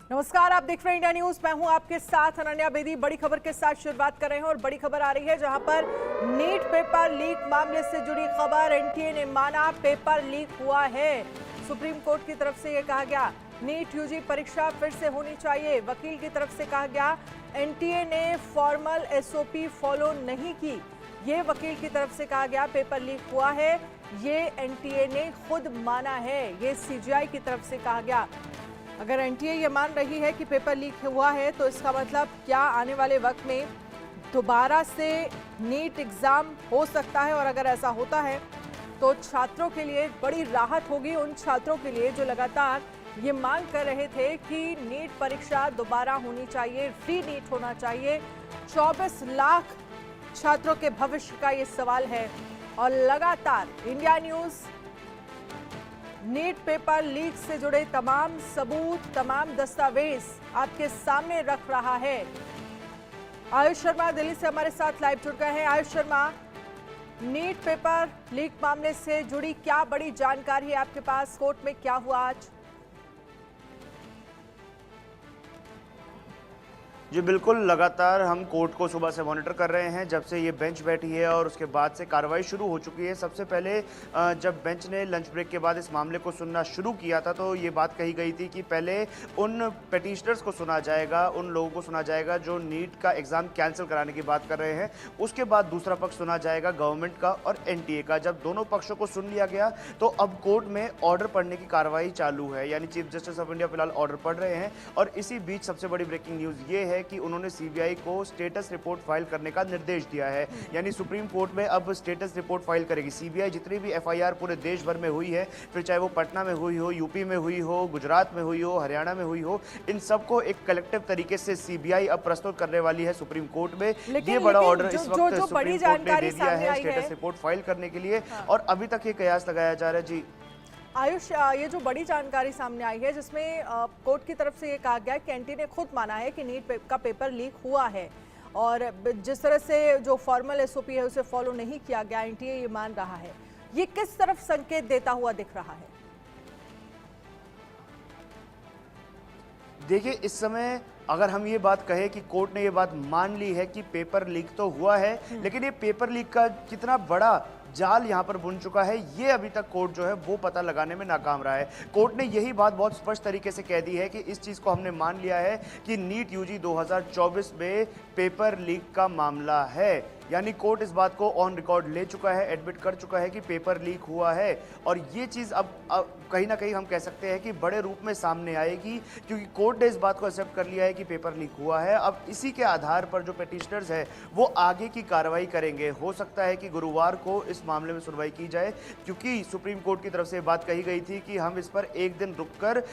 नमस्कार, आप देख रहे हैं इंडिया न्यूज। मैं हूं आपके साथ अनन्या बेदी। बड़ी खबर के साथ शुरुआत कर रहे हैं और बड़ी खबर आ रही है जहां पर नीट पेपर लीक मामले से जुड़ी खबर। एनटीए ने माना पेपर लीक हुआ है। सुप्रीम कोर्ट की तरफ से यह कहा गया नीट यूजी परीक्षा फिर से होनी चाहिए। वकील की तरफ से कहा गया एनटीए ने फॉर्मल एसओपी फॉलो नहीं की। ये वकील की तरफ से कहा गया पेपर लीक हुआ है, ये एनटीए ने खुद माना है। ये सीजीआई की तरफ से कहा गया। अगर एनटीए ये मान रही है कि पेपर लीक हुआ है तो इसका मतलब क्या आने वाले वक्त में दोबारा से नीट एग्जाम हो सकता है। और अगर ऐसा होता है तो छात्रों के लिए बड़ी राहत होगी, उन छात्रों के लिए जो लगातार ये मांग कर रहे थे कि नीट परीक्षा दोबारा होनी चाहिए, फ्री नीट होना चाहिए। 24 लाख छात्रों के भविष्य का ये सवाल है और लगातार India news NEET paper leak से जुड़े तमाम सबूत, तमाम दस्तावेज आपके सामने रख रहा है। आयुष शर्मा दिल्ली से हमारे साथ लाइव जुड़ गए हैं। Ayush Sharma, NEET paper leak मामले से जुड़ी क्या बड़ी जानकारी है आपके पास? कोर्ट में क्या हुआ आज? जी बिल्कुल, लगातार हम कोर्ट को सुबह से मॉनिटर कर रहे हैं जब से ये बेंच बैठी है और उसके बाद से कार्रवाई शुरू हो चुकी है। सबसे पहले जब बेंच ने लंच ब्रेक के बाद इस मामले को सुनना शुरू किया था तो ये बात कही गई थी कि पहले उन पिटिशनर्स को सुना जाएगा, उन लोगों को सुना जाएगा जो नीट का एग्ज़ाम कैंसिल कराने की बात कर रहे हैं। उसके बाद दूसरा पक्ष सुना जाएगा गवर्नमेंट का और एनटीए का। जब दोनों पक्षों को सुन लिया गया तो अब कोर्ट में ऑर्डर पढ़ने की कार्रवाई चालू है, यानी चीफ जस्टिस ऑफ इंडिया फिलहाल ऑर्डर पढ़ रहे हैं। और इसी बीच सबसे बड़ी ब्रेकिंग न्यूज़ ये है कि उन्होंने सीबीआई को स्टेटस रिपोर्ट फाइल करने का निर्देश दिया है। यानी सुप्रीम कोर्ट में अब स्टेटस रिपोर्ट फाइल करेगी सीबीआई। जितनी भी एफआईआर पूरे देश भर में हुई है, फिर चाहे वो पटना में हुई हो, यूपी में हुई हो, गुजरात में हुई हो, हरियाणा में हुई हो, इन सबको एक कलेक्टिव तरीके से सीबीआई अब प्रस्तुत करने वाली है सुप्रीम कोर्ट में। ये बड़ा ऑर्डर इस वक्त सुप्रीम कोर्ट ने दे दिया है स्टेटस रिपोर्ट फाइल करने के लिए। और अभी तक ये कयास लगाया जा रहा है। जी आयुष, ये जो बड़ी जानकारी सामने आई है जिसमें कोर्ट की तरफ से ये कहा गया कि एनटीए ने खुद माना है कि नीट का पेपर लीक हुआ है और जिस तरह से जो फॉर्मल एसओपी है उसे फॉलो नहीं किया गया, एनटीए ये मान रहा है। ये किस तरफ संकेत देता हुआ दिख रहा है? देखिए, इस समय अगर हम ये बात कहें कि कोर्ट ने ये बात मान ली है कि पेपर लीक तो हुआ है, लेकिन ये पेपर लीक का कितना बड़ा जाल यहाँ पर बुन चुका है ये अभी तक कोर्ट जो है वो पता लगाने में नाकाम रहा है। कोर्ट ने यही बात बहुत स्पष्ट तरीके से कह दी है कि इस चीज़ को हमने मान लिया है कि नीट यूजी 2024 में पेपर लीक का मामला है। यानी कोर्ट इस बात को ऑन रिकॉर्ड ले चुका है, एडमिट कर चुका है कि पेपर लीक हुआ है। और ये चीज़ अब कहीं ना कहीं हम कह सकते हैं कि बड़े रूप में सामने आएगी, क्योंकि कोर्ट ने इस बात को एक्सेप्ट कर लिया है कि पेपर लीक हुआ है। अब इसी के आधार पर जो पिटिशनर्स है वो आगे की कार्रवाई करेंगे। हो सकता है कि गुरुवार को इस मामले में सुनवाई की जाए, क्योंकि सुप्रीम कोर्ट की तरफ से बात कही गई थी कि हम इस पर एक दिन रुककर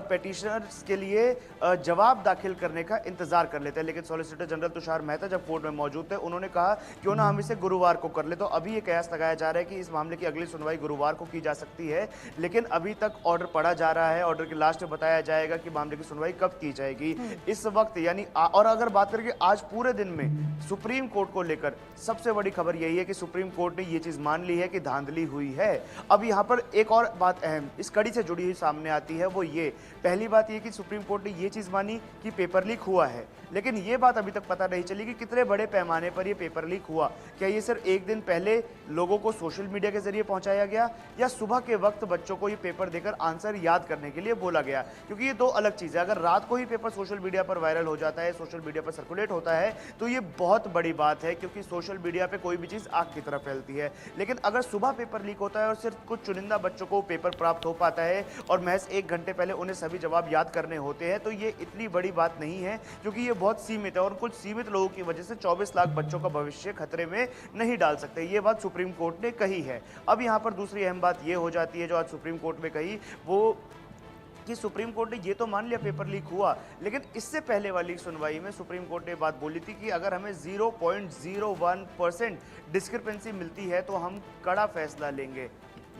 पिटिशनर्स के लिए जवाब दाखिल करने का इंतजार कर लेते हैं। लेकिन सॉलिसिटर जनरल तुषार मेहता जब कोर्ट में मौजूद थे, उन्होंने कहा क्यों ना हम इसे गुरुवार को कर ले। तो अभी ये कयास लगाया जा रहा है कि इस मामले की अगली सुनवाई गुरुवार को की जा सकती है, लेकिन अभी तक ऑर्डर पढ़ा जा रहा है। ऑर्डर के लास्ट में बताया जाएगा कि मामले की सुनवाई कब की जाएगी। इस वक्त यानी और अगर बात करें आज पूरे दिन में सुप्रीम कोर्ट को लेकर सबसे बड़ी खबर यही है कि सुप्रीम कोर्ट ने यह चीज मान ली है कि धांधली हुई है। अब यहां पर एक और बात अहम इस कड़ी से जुड़ी हुई सामने आती है, वो ये पहली बात ये कि सुप्रीम कोर्ट ने यह चीज मानी कि पेपर लीक हुआ है, लेकिन यह बात अभी तक पता नहीं चली कि कितने बड़े पैमाने पर यह पेपर लीक हुआ। क्या ये सिर्फ एक दिन पहले लोगों को सोशल मीडिया के जरिए पहुंचाया गया, या सुबह के वक्त बच्चों को ये पेपर देकर आंसर याद करने के लिए बोला गया? क्योंकि ये दो अलग चीजें। अगर रात को ही पेपर सोशल मीडिया पर वायरल हो जाता है, सोशल मीडिया पर सर्कुलेट होता है, तो ये बहुत बड़ी बात है, क्योंकि सोशल मीडिया पे कोई भी चीज आग की तरह फैलती है। लेकिन अगर सुबह पेपर लीक होता है और सिर्फ कुछ चुनिंदा बच्चों को पेपर प्राप्त हो पाता है और महज 1 घंटे पहले उन्हें सभी जवाब याद करने होते हैं, तो ये इतनी बड़ी बात नहीं है, क्योंकि ये बहुत सीमित है और कुछ सीमित लोगों की वजह से 24 लाख बच्चों का भविष्य खतरे में नहीं डाल सकते। ये बात सुप्रीम कोर्ट ने कही है। अब यहाँ पर दूसरी अहम बात ये हो जाती है जो आज सुप्रीम कोर्ट में कही, वो कि सुप्रीम कोर्ट ने ये तो मान लिया पेपर लीक हुआ, लेकिन इससे पहले वाली सुनवाई में सुप्रीम कोर्ट ने बात बोली थी कि अगर हमें 0.01% डिस्क्रिपेंसी मिलती है तो हम कड़ा फैसला लेंगे।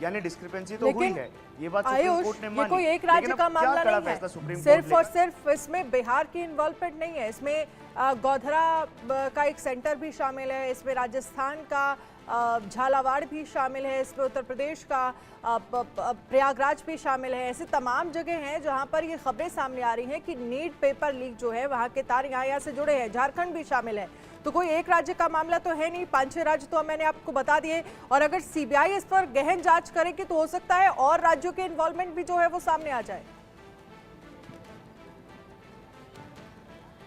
यानी डिस्क्रिपेंसी तो हुई है, ये बात सुप्रीम कोर्ट ने मानी। कोई एक राज्य का मामला नहीं है, सिर्फ और सिर्फ इसमें बिहार की इन्वॉल्वमेंट नहीं है, इसमें गोधरा का एक सेंटर भी शामिल है, इसमें राजस्थान का झालावाड़ भी शामिल है इसमें, उत्तर प्रदेश का प्रयागराज भी शामिल है। ऐसे तमाम जगह हैं जहां पर ये खबरें सामने आ रही हैं कि नीट पेपर लीक जो है वहां के तार यहाँ से जुड़े हैं। झारखंड भी शामिल है, तो कोई एक राज्य का मामला तो है नहीं, 5-6 राज्य तो मैंने आपको बता दिए। और अगर सीबीआई इस पर गहन जांच करेगी तो हो सकता है और राज्यों के इन्वॉल्वमेंट भी जो है वो सामने आ जाए।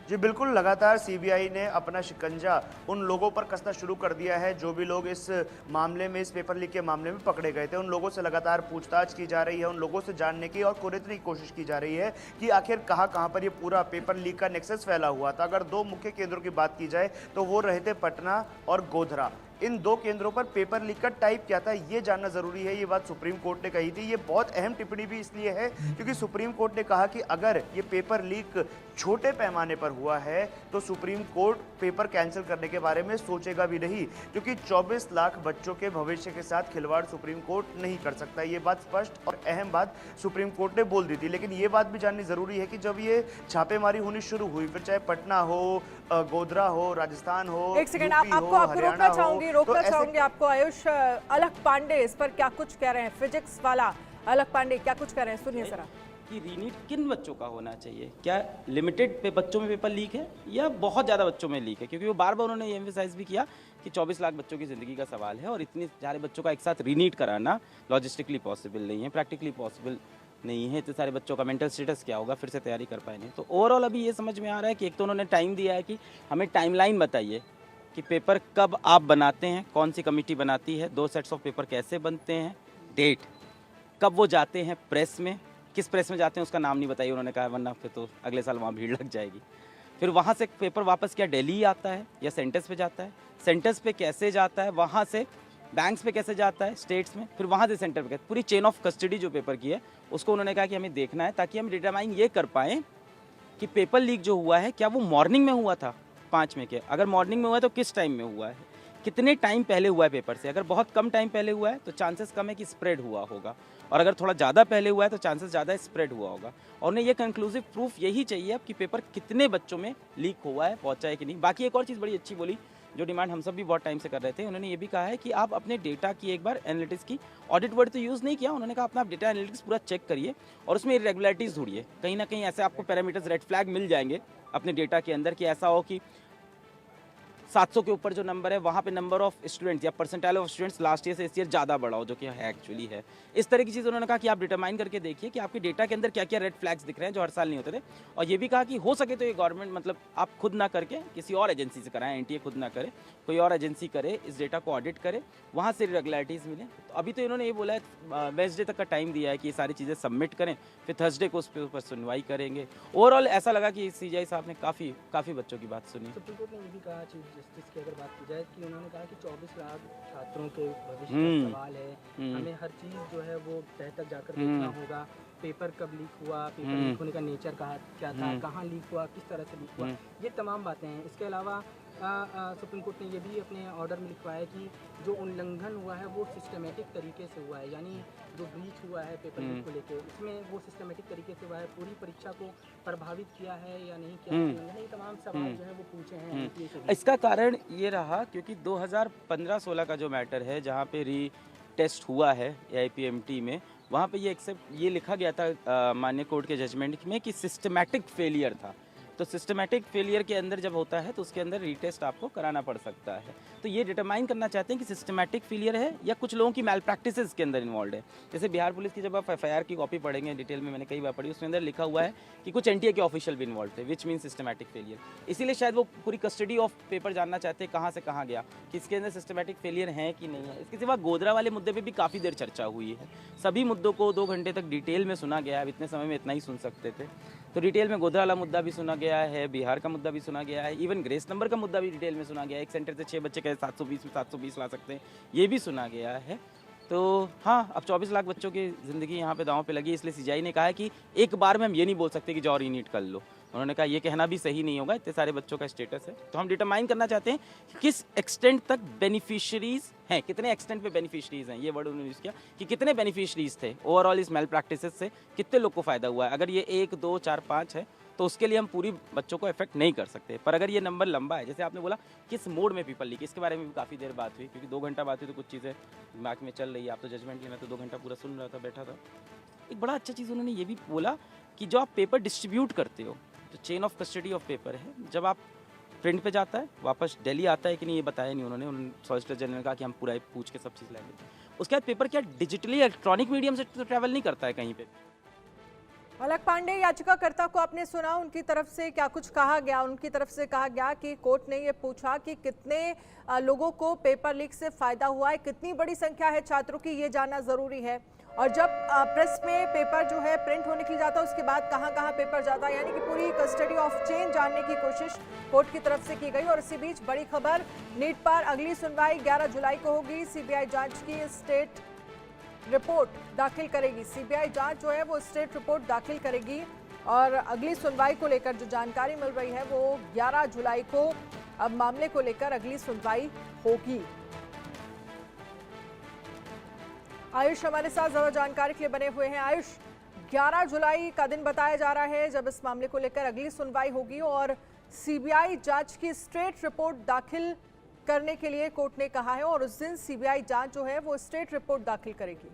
जी बिल्कुल, लगातार सीबीआई ने अपना शिकंजा उन लोगों पर कसना शुरू कर दिया है जो भी लोग इस मामले में, इस पेपर लीक के मामले में पकड़े गए थे। उन लोगों से लगातार पूछताछ की जा रही है, उन लोगों से जानने की और कुरेदने की कोशिश की जा रही है कि आखिर कहां पर ये पूरा पेपर लीक का नेक्सस फैला हुआ था। अगर दो मुख्य केंद्रों की बात की जाए तो वो रहे थे पटना और गोधरा। इन दो केंद्रों पर पेपर लीक का टाइप क्या था ये जानना जरूरी है। ये बात सुप्रीम कोर्ट ने कही थी। ये बहुत अहम टिप्पणी भी इसलिए है क्योंकि सुप्रीम कोर्ट ने कहा कि अगर ये पेपर लीक छोटे पैमाने पर हुआ है तो सुप्रीम कोर्ट पेपर कैंसिल करने के बारे में सोचेगा भी नहीं, क्योंकि 24 लाख बच्चों के भविष्य के साथ खिलवाड़ सुप्रीम कोर्ट नहीं कर सकता। ये बात स्पष्ट और अहम बात सुप्रीम कोर्ट ने बोल दी थी। लेकिन ये बात भी जाननी जरूरी है कि जब ये छापेमारी होनी शुरू हुई, फिर चाहे पटना हो, गोधरा हो, राजस्थान हो, एक सेकंड आपको रोकना चाहूंगी आपको। आयुष अलख पांडे इस पर क्या कुछ कह रहे हैं, फिजिक्स वाला अलख पांडे क्या कुछ कह रहे हैं, सुनिए जरा। कि रीनीट किन बच्चों का होना चाहिए, क्या लिमिटेड पे बच्चों में पेपर लीक है या बहुत ज़्यादा बच्चों में लीक है, क्योंकि वो बार बार उन्होंने ये एम्फेसाइज भी किया कि 24 लाख बच्चों की ज़िंदगी का सवाल है और इतने सारे बच्चों का एक साथ रीनीट कराना लॉजिस्टिकली पॉसिबल नहीं है, प्रैक्टिकली पॉसिबल नहीं है। इतने सारे बच्चों का मेंटल स्टेटस क्या होगा, फिर से तैयारी कर पाए नहीं। तो ओवरऑल अभी ये समझ में आ रहा है कि एक तो उन्होंने टाइम दिया है कि हमें टाइमलाइन बताइए कि पेपर कब आप बनाते हैं, कौन सी कमेटी बनाती है, 2 सेट्स ऑफ पेपर कैसे बनते हैं, डेट कब वो जाते हैं प्रेस में, किस प्रेस में जाते हैं उसका नाम नहीं बताइए उन्होंने कहा, वरना फिर तो अगले साल वहाँ भीड़ लग जाएगी। फिर वहाँ से पेपर वापस क्या दिल्ली ही आता है या सेंटर्स पे जाता है, सेंटर्स पे कैसे जाता है, वहाँ से बैंक्स पे कैसे जाता है स्टेट्स में, फिर वहाँ से सेंटर पे कैसे, पूरी चेन ऑफ कस्टडी जो पेपर की है उसको उन्होंने कहा कि हमें देखना है ताकि हम डिटरमाइन ये कर पाएँ कि पेपर लीक जो हुआ है क्या वो मॉर्निंग में हुआ था 5 में के, अगर मॉर्निंग में हुआ है तो किस टाइम में हुआ है, कितने टाइम पहले हुआ है पेपर से। अगर बहुत कम टाइम पहले हुआ है तो चांसेस कम है कि स्प्रेड हुआ होगा, और अगर थोड़ा ज़्यादा पहले हुआ है तो चांसेस ज़्यादा स्प्रेड हुआ होगा। और उन्हें ये कंक्लूसिव प्रूफ यही चाहिए अब कि पेपर कितने बच्चों में लीक हुआ है, पहुंचा है कि नहीं। बाकी एक और चीज़ बड़ी अच्छी बोली जो डिमांड हम सब भी बहुत टाइम से कर रहे थे, उन्होंने ये भी कहा है कि आप अपने डेटा की एक बार एनालिटिक्स की, ऑडिट वर्ड तो यूज़ नहीं किया, उन्होंने कहा अपना डेटा एनालिटिक्स पूरा चेक करिए और उसमें इरेगुलरिटीज़ ढूंढिए। कहीं ना कहीं ऐसे आपको पैरामीटर्स रेड फ्लैग मिल जाएंगे अपने डेटा के अंदर कि ऐसा हो कि 700 के ऊपर जो नंबर है वहाँ पे नंबर ऑफ स्टूडेंट्स या percentile of students last year से इस ईयर ज़्यादा बढ़ा हो, जो कि है एक्चुअली है। इस तरह की चीज़ उन्होंने कहा कि आप डिटरमाइन करके देखिए कि आपके डेटा के अंदर क्या क्या रेड फ्लैग्स दिख रहे हैं जो हर साल नहीं होते थे। और ये भी कहा कि हो सके तो ये गवर्नमेंट मतलब आप खुद ना करके किसी और एजेंसी से कराएं, एनटीए खुद ना करे, कोई और एजेंसी करे, इस डेटा को ऑडिट करे, वहाँ से रेगुलरिटीज़ मिले। तो अभी तो इन्होंने ये बोला है वेडनेसडे तक का टाइम दिया है कि ये सारी चीज़ें सबमिट करें, फिर थर्सडे को उस पर सुनवाई करेंगे। ओवरऑल ऐसा लगा कि सीजीआई साहब ने काफ़ी बच्चों की बात सुनी। सुप्रीम कोर्ट ने ये भी कहा, चीफ जस्टिस की अगर बात की जाए, कि उन्होंने कहा कि 24 लाख छात्रों के भविष्य का सवाल है, हमें हर चीज़ जो है वो तह तक जाकर देखना होगा। पेपर कब लीक हुआ, पेपर लीक होने का नेचर क्या था, कहाँ लीक हुआ, किस तरह से लीक हुआ, ये तमाम बातें हैं। इसके अलावा सुप्रीम कोर्ट ने ये भी अपने ऑर्डर में लिखवाया है कि जो उल्लंघन हुआ है वो सिस्टमेटिक तरीके से हुआ है, यानी जो ब्रीच हुआ है पेपर लीक को लेकर, इसमें वो सिस्टमेटिक तरीके से हुआ है, पूरी परीक्षा को प्रभावित किया है या नहीं किया है, ये तमाम सवाल जो है वो पूछे हैं। इसका कारण ये रहा क्योंकि 2015-16 का जो मैटर है जहाँ पे री टेस्ट हुआ है AIPMT में, वहाँ पे ये लिखा गया था माननीय कोर्ट के जजमेंट में कि सिस्टमैटिक फेलियर था। तो सिस्टमैटिक फेलियर के अंदर जब होता है तो उसके अंदर रीटेस्ट आपको कराना पड़ सकता है। तो ये डिटरमाइन करना चाहते हैं कि सिस्टमैटिक फेलियर है या कुछ लोगों की मैल प्रैक्टिसेस के अंदर इन्वॉल्व है। जैसे बिहार पुलिस की जब आप FIR की कॉपी पढ़ेंगे डिटेल में, मैंने कई बार पढ़ी, उसके अंदर लिखा हुआ है कि कुछ NTA के ऑफिशियल भी इन्वॉल्व थे, विच मीन सिस्टमैटिक फेलियर। इसीलिए शायद वो पूरी कस्टडी ऑफ पेपर जानना चाहते हैं कहाँ से कहाँ गया, कि इसके अंदर सिस्टमैटिक फेलियर है कि नहीं है। इसके सिवा गोधरा वाले मुद्दे पर भी काफ़ी देर चर्चा हुई है। सभी मुद्दों को 2 घंटे तक डिटेल में सुना गया। अब इतने समय में इतना ही सुन सकते थे, तो डिटेल में गोधरा वाला मुद्दा भी सुना गया है, बिहार का मुद्दा भी सुना गया है, इवन ग्रेस नंबर का मुद्दा भी डिटेल में सुना गया है। एक सेंटर से 6 बच्चे कैसे 720 में 720 ला सकते हैं, ये भी सुना गया है। तो हाँ, अब 24 लाख बच्चों की ज़िंदगी यहाँ पे दांव पे लगी, इसलिए सीजीआई ने कहा है कि एक बार में हम ये नहीं बोल सकते कि जाओ रीनीट कर लो। उन्होंने कहा ये कहना भी सही नहीं होगा, इतने सारे बच्चों का स्टेटस है। तो हम डिटरमाइन करना चाहते हैं कि किस एक्सटेंट तक बेनिफिशरीज हैं, कितने एक्सटेंट पे बेनिफिशरीज हैं, ये वर्ड उन्होंने यूज़ किया कि कितने बेनिफिशरीज थे ओवरऑल इस मेल प्रैक्टिसेस से, कितने लोग को फ़ायदा हुआ है। अगर ये 1, 2, 4, 5 है तो उसके लिए हम पूरी बच्चों को इफेक्ट नहीं कर सकते। पर अगर ये नंबर लंबा है, जैसे आपने बोला किस मोड में पेपर लीक, इसके बारे में भी काफ़ी देर बात हुई, क्योंकि 2 घंटा बात हुई तो कुछ चीज़ें दिमाग में चल रही है। आप तो जजमेंट लेना, तो 2 घंटा पूरा सुन रहा था, बैठा था। एक बड़ा अच्छा चीज़ उन्होंने ये भी बोला कि जो आप पेपर डिस्ट्रीब्यूट करते हो, जो chain of custody of paper है, जब आप प्रिंट पे जाता है, वापस दिल्ली आता है कि नहीं, ये बताया नहीं उन्होंने सॉलिसिटर जनरल ने कहा कि हम पूरा पूछ के सब चीज़ लाएंगे। उसके बाद पेपर क्या डिजिटली इलेक्ट्रॉनिक मीडियम से तो ट्रैवल नहीं करता है कहीं पे। अलक पांडे, याचिकाकर्ता को आपने सुना, उनकी तरफ से क्या कुछ कहा गया? उनकी तरफ से कहा गया कि कोर्ट ने ये पूछा कि कितने लोगों को पेपर लीक से फायदा हुआ है, कितनी बड़ी संख्या है छात्रों की, ये जानना जरूरी है। और जब प्रेस में पेपर जो है प्रिंट होने के लिए जाता है, उसके बाद कहाँ कहाँ पेपर जाता है, यानी कि पूरी कस्टडी ऑफ चेन जानने की कोशिश कोर्ट की तरफ से की गई। और इसी बीच बड़ी खबर, नीट पर अगली सुनवाई 11 जुलाई को होगी। सीबीआई जांच की स्टेट रिपोर्ट दाखिल करेगी। सीबीआई जांच जो है वो स्टेट रिपोर्ट दाखिल करेगी और अगली सुनवाई को लेकर जो जानकारी मिल रही है वो 11 जुलाई को अब मामले को लेकर अगली सुनवाई होगी। आयुष हमारे साथ ज्यादा जानकारी के लिए बने हुए हैं। आयुष, 11 जुलाई का दिन बताया जा रहा है जब इस मामले को लेकर अगली सुनवाई होगी और सीबीआई जांच की स्टेट रिपोर्ट दाखिल करने के लिए कोर्ट ने कहा है और उस दिन सीबीआई जांच जो है वो स्टेट रिपोर्ट दाखिल करेगी।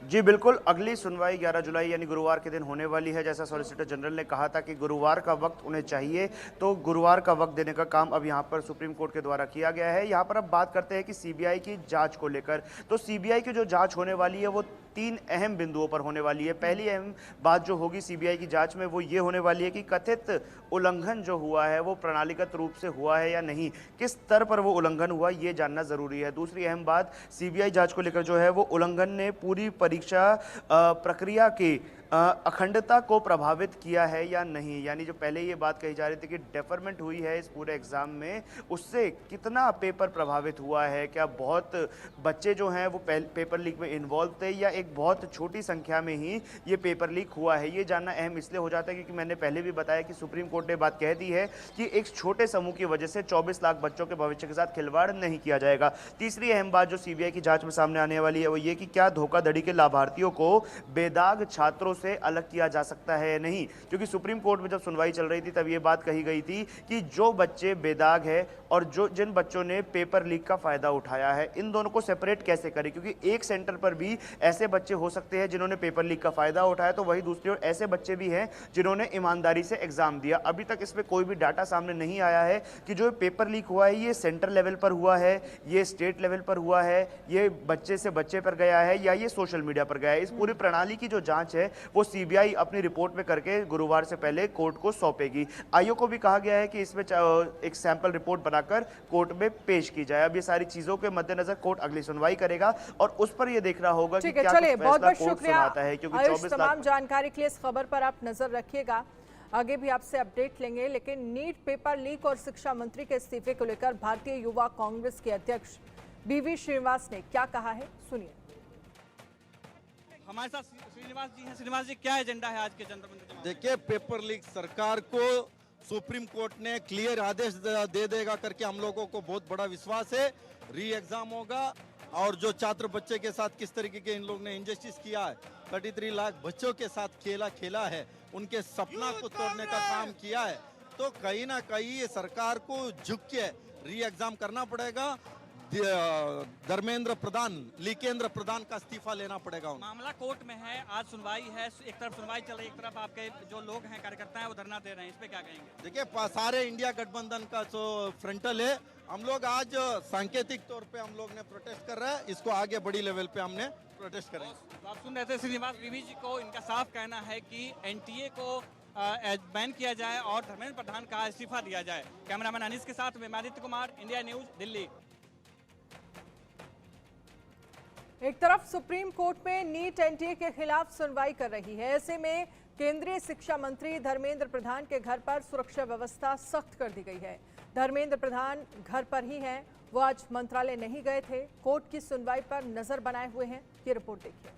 जी बिल्कुल, अगली सुनवाई 11 जुलाई यानी गुरुवार के दिन होने वाली है। जैसा सॉलिसिटर जनरल ने कहा था कि गुरुवार का वक्त उन्हें चाहिए, तो गुरुवार का वक्त देने का काम अब यहाँ पर सुप्रीम कोर्ट के द्वारा किया गया है। यहाँ पर अब बात करते हैं कि सीबीआई की जांच को लेकर। तो सीबीआई की जो जांच होने वाली है वो 3 अहम बिंदुओं पर होने वाली है। पहली अहम बात जो होगी सीबीआई की जांच में वो ये होने वाली है कि कथित उल्लंघन जो हुआ है वो प्रणालीगत रूप से हुआ है या नहीं, किस स्तर पर वो उल्लंघन हुआ ये जानना जरूरी है। दूसरी अहम बात सीबीआई जांच को लेकर जो है वो उल्लंघन ने पूरी परीक्षा प्रक्रिया की अखंडता को प्रभावित किया है या नहीं, यानी जो पहले ये बात कही जा रही थी कि डेफरमेंट हुई है इस पूरे एग्जाम में, उससे कितना पेपर प्रभावित हुआ है। क्या बहुत बच्चे जो हैं वो पेपर लीक में इन्वॉल्व थे या एक बहुत छोटी संख्या में ही ये पेपर लीक हुआ है, ये जानना अहम इसलिए हो जाता है क्योंकि मैंने पहले भी बताया कि सुप्रीम कोर्ट ने बात कह दी है कि एक छोटे समूह की वजह से 24 लाख बच्चों के भविष्य के साथ खिलवाड़ नहीं किया जाएगा। तीसरी अहम बात जो सीबीआई की जांच में सामने आने वाली है वो ये कि क्या धोखाधड़ी के लाभार्थियों को बेदाग छात्रों से अलग किया जा सकता है या नहीं, क्योंकि सुप्रीम कोर्ट में जब सुनवाई चल रही थी तब ये बात कही गई थी कि जो बच्चे बेदाग है और जिन बच्चों ने पेपर लीक का फायदा उठाया है, इन दोनों को सेपरेट कैसे करें, क्योंकि एक सेंटर पर भी ऐसे बच्चे हो सकते हैं जिन्होंने पेपर लीक का फायदा उठाया, तो वही दूसरी ओर ऐसे बच्चे भी हैं जिन्होंने ईमानदारी से एग्जाम दिया। अभी तक इसमें कोई भी डाटा सामने नहीं आया है कि जो पेपर लीक हुआ है ये सेंटर लेवल पर हुआ है, ये स्टेट लेवल पर हुआ है, ये बच्चे से बच्चे पर गया है या ये सोशल मीडिया पर गया है। इस पूरी प्रणाली की जो जांच है वो सीबीआई अपनी रिपोर्ट में करके गुरुवार से पहले कोर्ट को सौंपेगी। आयोग को भी कहा गया है कि इसमें एक सैंपल रिपोर्ट बनाकर कोर्ट में पेश की जाए। अब ये सारी चीजों के मद्देनजर कोर्ट अगली सुनवाई करेगा और उस पर यह देखना होगा कि क्या कुछ फैसला कोर्ट सुनाता है, क्योंकि 24 तमाम जानकारी के लिए इस खबर पर आप नजर रखिएगा, आगे भी आपसे अपडेट लेंगे। लेकिन नीट पेपर लीक और शिक्षा मंत्री के इस्तीफे को लेकर भारतीय युवा कांग्रेस के अध्यक्ष बीवी श्रीनिवास ने क्या कहा है, सुनिए। हमारे साथ श्रीनिवास जी हैं। श्रीनिवास जी, क्या एजेंडा है आज के जंतर मंतर? देखिए, पेपर लीक सरकार को सुप्रीम कोर्ट ने क्लियर आदेश दे देगा करके हम लोगों को बहुत बड़ा विश्वास है। री एग्जाम होगा और जो छात्र बच्चे के साथ किस तरीके के इन लोग ने इंजस्टिस किया है, 33 लाख बच्चों के साथ खेला है, उनके सपना को तोड़ने का काम किया है, तो कहीं ना कहीं ये सरकार को झुक के री एग्जाम करना पड़ेगा। धर्मेंद्र प्रधान, लीकेंद्र प्रधान का इस्तीफा लेना पड़ेगा। मामला कोर्ट में है, आज सुनवाई है, एक तरफ सुनवाई चल रही है, एक तरफ आपके जो लोग हैं कार्यकर्ता हैं वो धरना दे रहे हैं, इस पे क्या कहेंगे? देखिए, सारे इंडिया गठबंधन का जो फ्रंटल है, हम लोग आज सांकेतिक तौर पे हम लोग ने प्रोटेस्ट कर रहे हैं, इसको आगे बड़ी लेवल पे हमने प्रोटेस्ट करेंगे। तो आप सुन रहे थे श्रीनिवास बीवी जी को, इनका साफ कहना है कि एनटीए को बैन किया जाए और धर्मेंद्र प्रधान का इस्तीफा दिया जाए। कैमरामैन अनीस के साथ मैं आदित्य कुमार, इंडिया न्यूज, दिल्ली। एक तरफ सुप्रीम कोर्ट में नीट एनटीए के खिलाफ सुनवाई कर रही है, ऐसे में केंद्रीय शिक्षा मंत्री धर्मेंद्र प्रधान के घर पर सुरक्षा व्यवस्था सख्त कर दी गई है। धर्मेंद्र प्रधान घर पर ही हैं, वो आज मंत्रालय नहीं गए थे, कोर्ट की सुनवाई पर नजर बनाए हुए हैं। ये रिपोर्ट देखिए।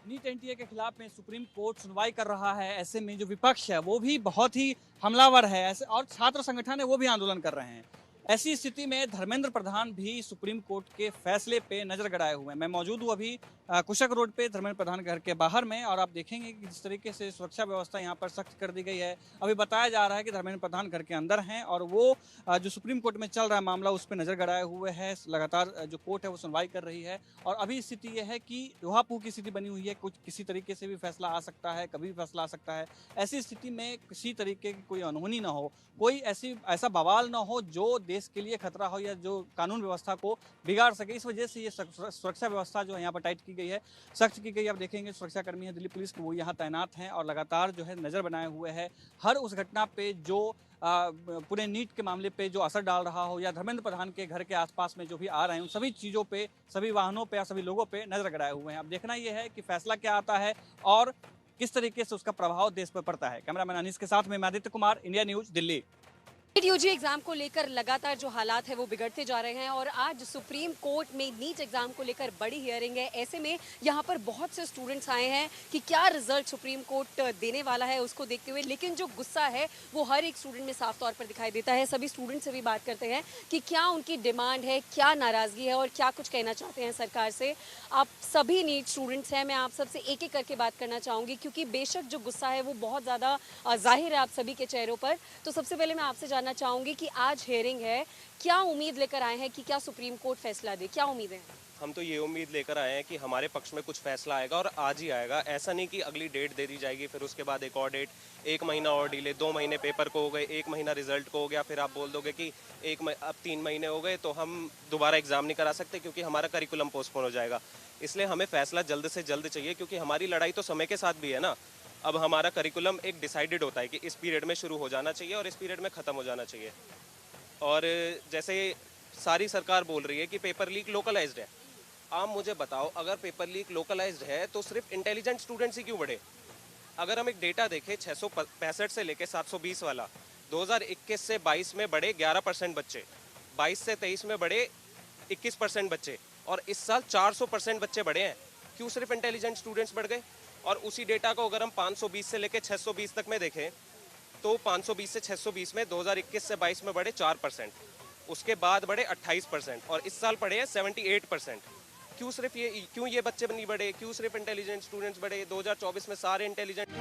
नीट एनटीए के खिलाफ में सुप्रीम कोर्ट सुनवाई कर रहा है, ऐसे में जो विपक्ष है वो भी बहुत ही हमलावर है, ऐसे और छात्र संगठन है वो भी आंदोलन कर रहे हैं। ऐसी स्थिति में धर्मेंद्र प्रधान भी सुप्रीम कोर्ट के फैसले पे नजर गड़ाए हुए हैं। मैं मौजूद हूँ अभी कुशक रोड पे धर्मेंद्र प्रधान घर के बाहर में, और आप देखेंगे कि जिस तरीके से सुरक्षा व्यवस्था यहाँ पर सख्त कर दी गई है। अभी बताया जा रहा है कि धर्मेंद्र प्रधान घर के अंदर हैं और वो जो सुप्रीम कोर्ट में चल रहा है मामला उस पर नजर गड़ाए हुए है। लगातार जो कोर्ट है वो सुनवाई कर रही है और अभी स्थिति यह है कि लुहापू की स्थिति बनी हुई है। कुछ किसी तरीके से भी फैसला आ सकता है, कभी भी फैसला आ सकता है। ऐसी स्थिति में किसी तरीके की कोई अनहोनी ना हो, कोई ऐसा बवाल ना हो जो देश के लिए खतरा हो या जो कानून व्यवस्था को बिगाड़ सके। इस वजह से ये सुरक्षा व्यवस्था जो है यहाँ पर टाइट की गई है, सख्त की गई। आप देखेंगे सुरक्षाकर्मी है दिल्ली पुलिस के, वो यहाँ तैनात हैं और लगातार जो है नज़र बनाए हुए हैं हर उस घटना पे जो पूरे नीट के मामले पे जो असर डाल रहा हो या धर्मेंद्र प्रधान के घर के आसपास में जो भी आ रहे हैं उन सभी चीज़ों पे, सभी वाहनों पे या सभी लोगों पे नजर गड़ाए हुए हैं। अब देखना ये है कि फैसला क्या आता है और किस तरीके से उसका प्रभाव देश पर पड़ता है। कैमरामैन अनीस के साथ में मैं Aditya Kumar, India news, Delhi. UG exam को लेकर लगातार जो हालात है वो बिगड़ते जा रहे हैं और आज सुप्रीम कोर्ट में नीट एग्जाम को लेकर बड़ी हियरिंग है। ऐसे में यहाँ पर बहुत से स्टूडेंट्स आए हैं कि क्या रिजल्ट सुप्रीम कोर्ट देने वाला है उसको देखते हुए, लेकिन जो गुस्सा है वो हर एक स्टूडेंट में साफ तौर पर दिखाई देता है। सभी स्टूडेंट से भी बात करते हैं कि क्या उनकी डिमांड है, क्या नाराजगी है और क्या कुछ कहना चाहते हैं सरकार से। आप सभी नीट स्टूडेंट्स हैं, मैं आप सबसे एक एक करके बात करना चाहूँगी क्योंकि बेशक जो गुस्सा है वो बहुत ज़्यादा जाहिर है आप सभी के चेहरों पर। तो सबसे पहले मैं आपसे जानना चाहूंगी कि आज हियरिंग है, क्या उम्मीद लेकर आए हैं कि क्या सुप्रीम कोर्ट फैसला दे, क्या उम्मीद है? हम तो ये उम्मीद लेकर आए हैं कि हमारे पक्ष में कुछ फैसला आएगा और आज ही आएगा। ऐसा नहीं कि अगली डेट दे दी जाएगी, फिर उसके बाद एक और डेट, 1 महीना और डिले, 2 महीने पेपर को हो गए, 1 महीना रिजल्ट को हो गया, फिर आप बोल दोगे कि अब 3 महीने हो गए तो हम दोबारा एग्जाम नहीं करा सकते क्योंकि हमारा करिकुलम पोस्टपोन हो जाएगा। इसलिए हमें फैसला जल्द से जल्द चाहिए क्योंकि हमारी लड़ाई तो समय के साथ भी है ना। अब हमारा करिकुलम एक डिसाइडेड होता है कि इस पीरियड में शुरू हो जाना चाहिए और इस पीरियड में ख़त्म हो जाना चाहिए। और जैसे सारी सरकार बोल रही है कि पेपर लीक लोकलाइज्ड है, आप मुझे बताओ अगर पेपर लीक लोकलाइज्ड है तो सिर्फ इंटेलिजेंट स्टूडेंट्स ही क्यों बढ़े? अगर हम एक डेटा देखें 665 से लेके 720 वाला, 2021 से 22 में बढ़े 11% बच्चे, 22 से 23 में बढ़े 21% बच्चे और इस साल 400% बच्चे बढ़े हैं। क्यों सिर्फ इंटेलिजेंट स्टूडेंट्स बढ़ गए? और उसी डेटा को अगर हम 520 से लेके 620 तक में देखें तो 520 से 620 में 2021 से 22 में बढ़े 4%, उसके बाद बढ़े 28% और इस साल बढ़े हैं 78%। क्यों ये बच्चे नहीं बढ़े? क्यों सिर्फ इंटेलिजेंट स्टूडेंट्स बढ़े? 2024 में सारे इंटेलिजेंट